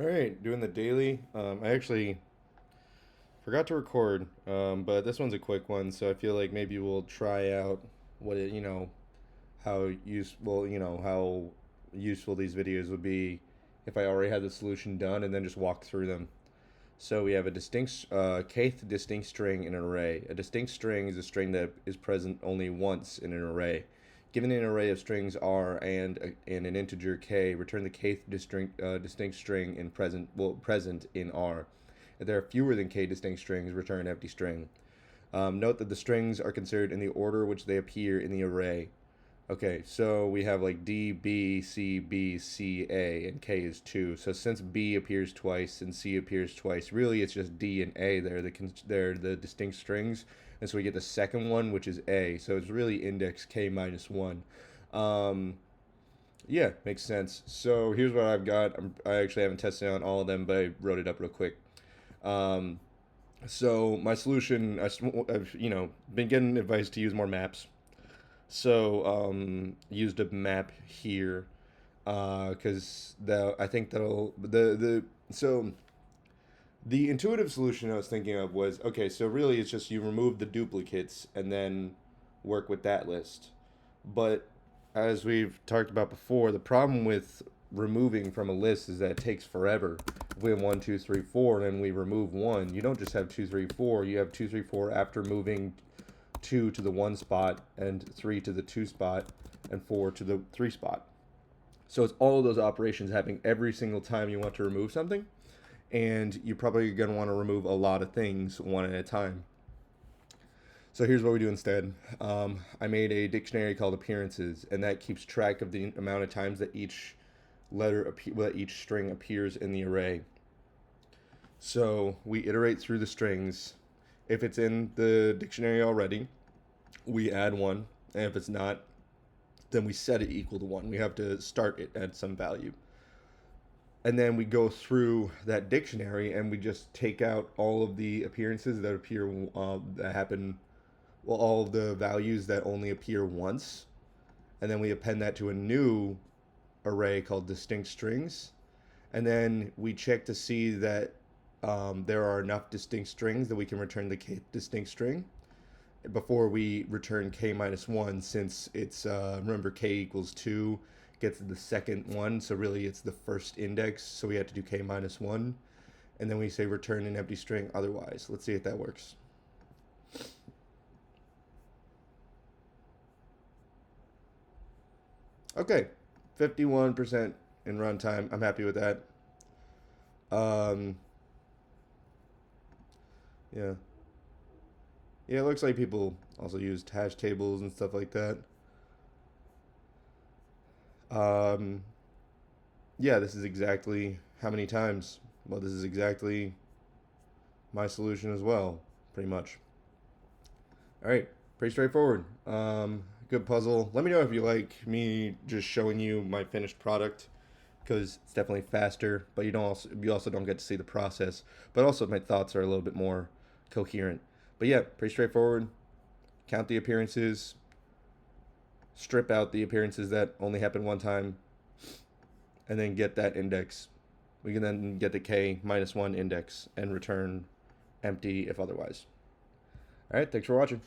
All right, doing the daily. I actually forgot to record, but this one's a quick one, so I feel like maybe we'll try out what it, how useful these videos would be if I already had the solution done and then just walk through them. So we have a distinct, kth distinct string in an array. A distinct string is a string that is present only once in an array. Given an array of strings r and an integer k, return the kth distinct string in present in r. If there are fewer than k distinct strings, return an empty string. Note that the strings are considered in the order which they appear in the array. Okay, so we have like D, B, C, B, C, A, and K is 2. So since B appears twice and C appears twice, really it's just D and A. They're the distinct strings. And so we get the second one, which is A. So it's really index K minus 1. Yeah, makes sense. So here's what I've got. I actually haven't tested out all of them, but I wrote it up real quick. Um, so my solution, I've been getting advice to use more maps. So used a map here because I think that'll the so the intuitive solution I was thinking of was okay. So really, it's just you remove the duplicates and then work with that list. But as we've talked about before, the problem with removing from a list is that it takes forever. If we have one, two, three, four, and then we remove one, you don't just have two, three, four. You have two, three, four after moving two to the one spot and three to the two spot and four to the three spot. So it's all of those operations happening every single time you want to remove something, and you're probably going to want to remove a lot of things one at a time. So here's what we do instead. I made a dictionary called appearances, and that keeps track of the amount of times that each each string appears in the array. So we iterate through the strings. If it's in the dictionary already, we add one, and if it's not, then we set it equal to one. We have to start it at some value. And then we go through that dictionary and we just take out all of the appearances that appear that happen, well, all of the values that only appear once, and then we append that to a new array called distinct strings, and then we check to see that there are enough distinct strings that we can return the k distinct string before we return k minus 1, since it's remember k equals 2 gets the second one, so really it's the first index, so we have to do k minus 1, and then we say return an empty string otherwise. Let's see if that works. Okay, 51% in runtime. I'm happy with that. Um, yeah. Yeah, it looks like people also used hash tables and stuff like that. Um, yeah, this is exactly how many times? Well, this is exactly my solution as well, pretty much. All right, pretty straightforward. Good puzzle. Let me know if you like me just showing you my finished product, because it's definitely faster, but you also don't get to see the process. But also my thoughts are a little bit more coherent. But yeah, pretty straightforward. Count the appearances, strip out the appearances that only happen one time, and then get that index. We can then get the k minus 1 index and return empty if otherwise. All right, thanks for watching.